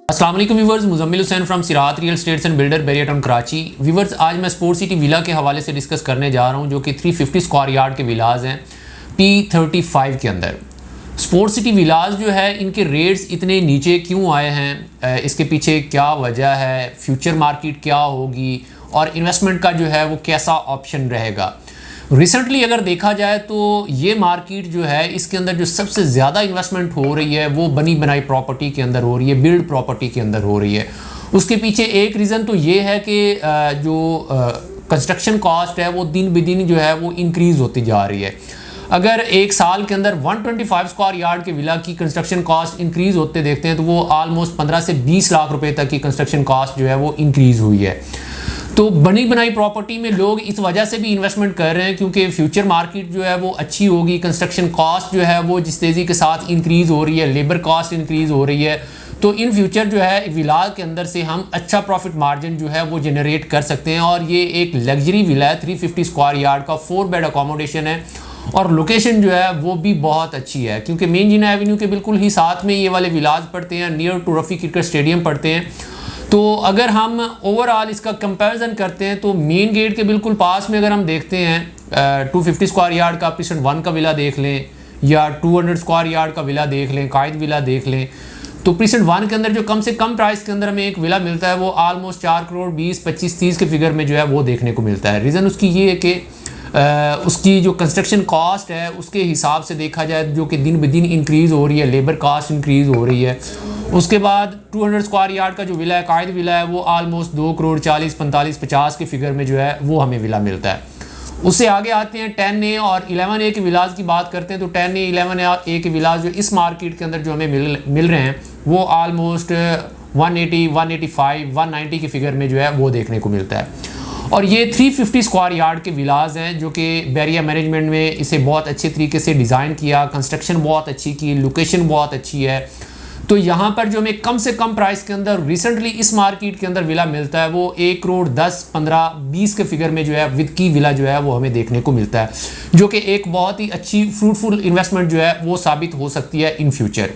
अस्सलाम वालेकुम viewers, Muzammil Hussain from Sirat real estates and builder Bahria town Karachi. Viewers, आज मैं स्पोर्ट सिटी विला के हवाले से डिस्कस करने जा रहा हूं जो कि 350 स्क्वायर यार्ड के विलाज हैं P35 के अंदर। स्पोर्ट सिटी विलाज जो है इनके रेट्स इतने नीचे क्यों आए हैं, इसके पीछे क्या वजह है, फ्यूचर मार्केट क्या होगी और इन्वेस्टमेंट का जो है वो कैसा ऑप्शन रहेगा। रिसेंटली अगर देखा जाए तो ये मार्केट जो है इसके अंदर जो सबसे ज़्यादा इन्वेस्टमेंट हो रही है वो बनी बनाई प्रॉपर्टी के अंदर हो रही है, बिल्ड प्रॉपर्टी के अंदर हो रही है। उसके पीछे एक रीज़न तो ये है कि जो कंस्ट्रक्शन कॉस्ट है वो दिन ब दिन जो है वो इंक्रीज़ होती जा रही है। अगर एक साल के अंदर 125 स्क्वायर यार्ड के विला की कंस्ट्रक्शन कॉस्ट इंक्रीज़ होते देखते हैं तो वो ऑलमोस्ट 15 से 20 लाख रुपए तक की कंस्ट्रक्शन कॉस्ट जो है वो इंक्रीज़ हुई है। तो बनी बनाई प्रॉपर्टी में लोग इस वजह से भी इन्वेस्टमेंट कर रहे हैं क्योंकि फ्यूचर मार्केट जो है वो अच्छी होगी, कंस्ट्रक्शन कॉस्ट जो है वो जिस तेज़ी के साथ इंक्रीज़ हो रही है, लेबर कॉस्ट इंक्रीज़ हो रही है, तो इन फ्यूचर जो है विला के अंदर से हम अच्छा प्रॉफिट मार्जिन जो है वो जनरेट कर सकते हैं। और ये एक लग्जरी विला है, 350 स्क्वायर यार्ड का 4 बेड अकोमोडेशन है और लोकेशन जो है वो भी बहुत अच्छी है क्योंकि मेन जीना एवेन्यू के बिल्कुल ही साथ में ये वाले विलाज पड़ते हैं, near to Rafi cricket stadium पड़ते हैं। तो अगर हम ओवरऑल इसका कंपैरिजन करते हैं तो मेन गेट के बिल्कुल पास में अगर हम देखते हैं 250 स्क्वायर यार्ड का प्रीसेंट 1 का विला देख लें या 200 स्क्वायर यार्ड का विला देख लें, कायद विला देख लें, तो प्रीसेंट 1 के अंदर जो कम से कम प्राइस के अंदर हमें एक विला मिलता है वो ऑलमोस्ट 4 करोड़ 20, 25, 30 के फिगर में जो है वो देखने को मिलता है। रीज़न उसकी ये है कि उसकी जो कंस्ट्रक्शन कॉस्ट है उसके हिसाब से देखा जाए जो कि दिन ब दिन इंक्रीज़ हो रही है, लेबर कॉस्ट इंक्रीज़ हो रही है। उसके बाद 200 स्क्वायर यार्ड का जो विला है, कायद विला है, वो ऑलमोस्ट 2 करोड़ 40, 45, 50 के फिगर में जो है वो हमें विला मिलता है। उससे आगे आते हैं 10A और 11A के विलाज की बात करते हैं तो 10A 11A के विलाज जो इस मार्केट के अंदर जो हमें मिल रहे हैं वो ऑलमोस्ट 180, 185, 190 के फिगर में जो है वो देखने को मिलता है। और ये 350 स्क्वायर यार्ड के विलाज हैं जो कि बैरिया मैनेजमेंट में इसे बहुत अच्छे तरीके से डिज़ाइन किया, कंस्ट्रक्शन बहुत अच्छी की, लोकेशन बहुत अच्छी है। तो यहाँ पर जो हमें कम से कम प्राइस के अंदर रिसेंटली इस मार्केट के अंदर विला मिलता है वो 1 करोड़ 10, 15, 20 के फिगर में जो है विद की विला जो है वो हमें देखने को मिलता है, जो कि एक बहुत ही अच्छी फ्रूटफुल इन्वेस्टमेंट जो है वो साबित हो सकती है इन फ्यूचर।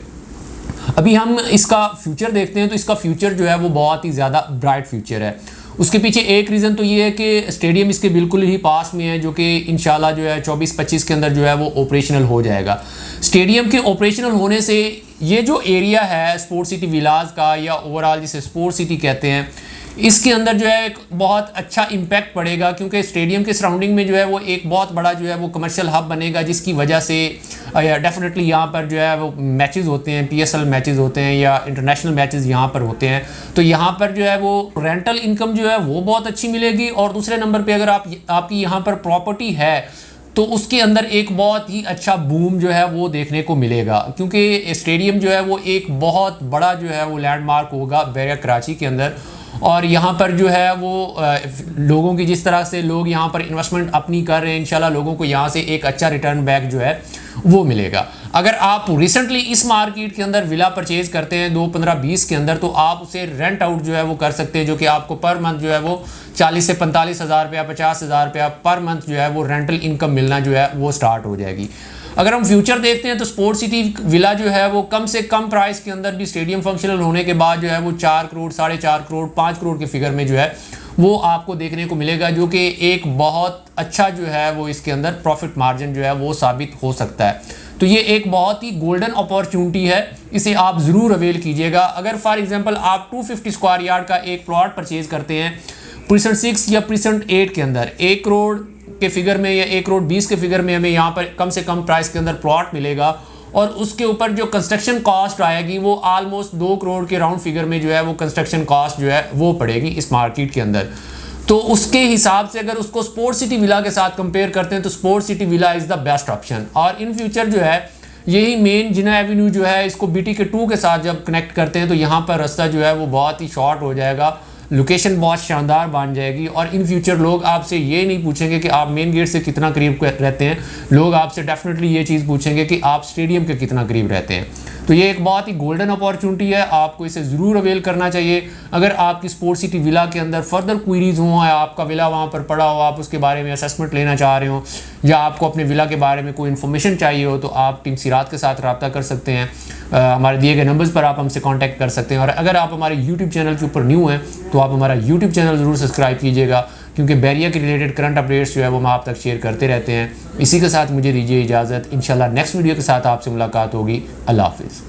अभी हम इसका फ्यूचर देखते हैं तो इसका फ्यूचर जो है वो बहुत ही ज़्यादा ब्राइट फ्यूचर है। उसके पीछे एक रीज़न तो ये है कि स्टेडियम इसके बिल्कुल ही पास में है जो कि इंशाल्लाह जो है 24-25 के अंदर जो है वो ऑपरेशनल हो जाएगा। स्टेडियम के ऑपरेशनल होने से ये जो एरिया है स्पोर्ट सिटी विलाज का या ओवरऑल जिसे स्पोर्ट सिटी कहते हैं, इसके अंदर जो है एक बहुत अच्छा इम्पैक्ट पड़ेगा क्योंकि स्टेडियम के सराउंडिंग में जो है वो एक बहुत बड़ा जो है वो कमर्शियल हब बनेगा जिसकी वजह से डेफिनेटली यहाँ पर जो है वो मैचेस होते हैं, PSL मैचेस होते हैं या इंटरनेशनल मैचेस यहाँ पर होते हैं, तो यहाँ पर जो है वो रेंटल इनकम जो है वो बहुत अच्छी मिलेगी। और दूसरे नंबर पर अगर आपकी यहाँ पर प्रॉपर्टी है तो उसके अंदर एक बहुत ही अच्छा बूम जो है वो देखने को मिलेगा क्योंकि स्टेडियम जो है वो एक बहुत बड़ा जो है वो लैंडमार्क होगा बैरिया कराची के अंदर। और यहाँ पर जो है वो लोगों की जिस तरह से लोग यहाँ पर इन्वेस्टमेंट अपनी कर रहे हैं, इंशाल्लाह लोगों को यहाँ से एक अच्छा रिटर्न बैक जो है वो मिलेगा। अगर आप रिसेंटली इस मार्केट के अंदर विला परचेज करते हैं 2015-20 के अंदर तो आप उसे रेंट आउट जो है वो कर सकते हैं जो कि आपको पर मंथ जो है वो 40 से 45 हज़ार रुपया, 50 हज़ार रुपया पर मंथ जो है वो रेंटल इनकम मिलना जो है वो स्टार्ट हो जाएगी। अगर हम फ्यूचर देखते हैं तो स्पोर्ट सिटी विला जो है वो कम से कम प्राइस के अंदर भी स्टेडियम फंक्शनल होने के बाद जो है वो 4 करोड़, 4.5 करोड़, 5 करोड़ के फिगर में जो है वो आपको देखने को मिलेगा, जो कि एक बहुत अच्छा जो है वो इसके अंदर प्रॉफिट मार्जिन जो है वो साबित हो सकता है। तो ये एक बहुत ही गोल्डन अपॉर्चुनिटी है, इसे आप ज़रूर अवेल कीजिएगा। अगर फॉर एग्जांपल आप 250 स्क्वायर यार्ड का एक प्लॉट परचेज करते हैं प्रीसेंट 6 या प्रीसेंट 8 के अंदर 1 करोड़ के फिगर में या 1 करोड़ 20 के फिगर में हमें यहाँ पर कम से कम प्राइस के अंदर प्लॉट मिलेगा और उसके ऊपर जो कंस्ट्रक्शन कॉस्ट आएगी वो ऑलमोस्ट 2 करोड़ के राउंड फिगर में जो है वो कंस्ट्रक्शन कॉस्ट जो है वो पड़ेगी इस मार्केट के अंदर। तो उसके हिसाब से अगर उसको स्पोर्ट सिटी विला के साथ कंपेयर करते हैं तो sport city villa is the best option. और इन फ्यूचर जो है यही मेन जिना एवेन्यू जो है इसको BTK 2 के साथ जब कनेक्ट करते हैं तो यहाँ पर रास्ता जो है वो बहुत ही शॉर्ट हो जाएगा, लोकेशन बहुत शानदार बन जाएगी और इन फ्यूचर लोग आपसे ये नहीं पूछेंगे कि आप मेन गेट से कितना करीब रहते हैं, लोग आपसे डेफिनेटली ये चीज़ पूछेंगे कि आप स्टेडियम के कितना करीब रहते हैं। तो ये एक बहुत ही गोल्डन अपॉर्चुनिटी है, आपको इसे ज़रूर अवेल करना चाहिए। अगर आपकी स्पोर्ट सिटी विला के अंदर फर्दर क्वेरीज हों या आपका विला वहाँ पर पड़ा हो, आप उसके बारे में असेसमेंट लेना चाह रहे हो या आपको अपने विला के बारे में कोई इन्फॉर्मेशन चाहिए हो, तो आप टीम सिरात के साथ रब्ता कर सकते हैं। हमारे दिए गए नंबर्स पर आप हमसे कांटेक्ट कर सकते हैं। और अगर आप हमारे यूट्यूब चैनल के ऊपर न्यू हैं तो आप हमारा यूट्यूब चैनल ज़रूर सब्सक्राइब कीजिएगा, क्योंकि बैरिया के रिलेटेड करंट अपडेट्स जो है वो हम आप तक शेयर करते रहते हैं। इसी के साथ मुझे दीजिए इजाज़त। इंशाल्लाह नेक्स्ट वीडियो के साथ आपसे मुलाकात होगी। अल्लाह हाफिज़।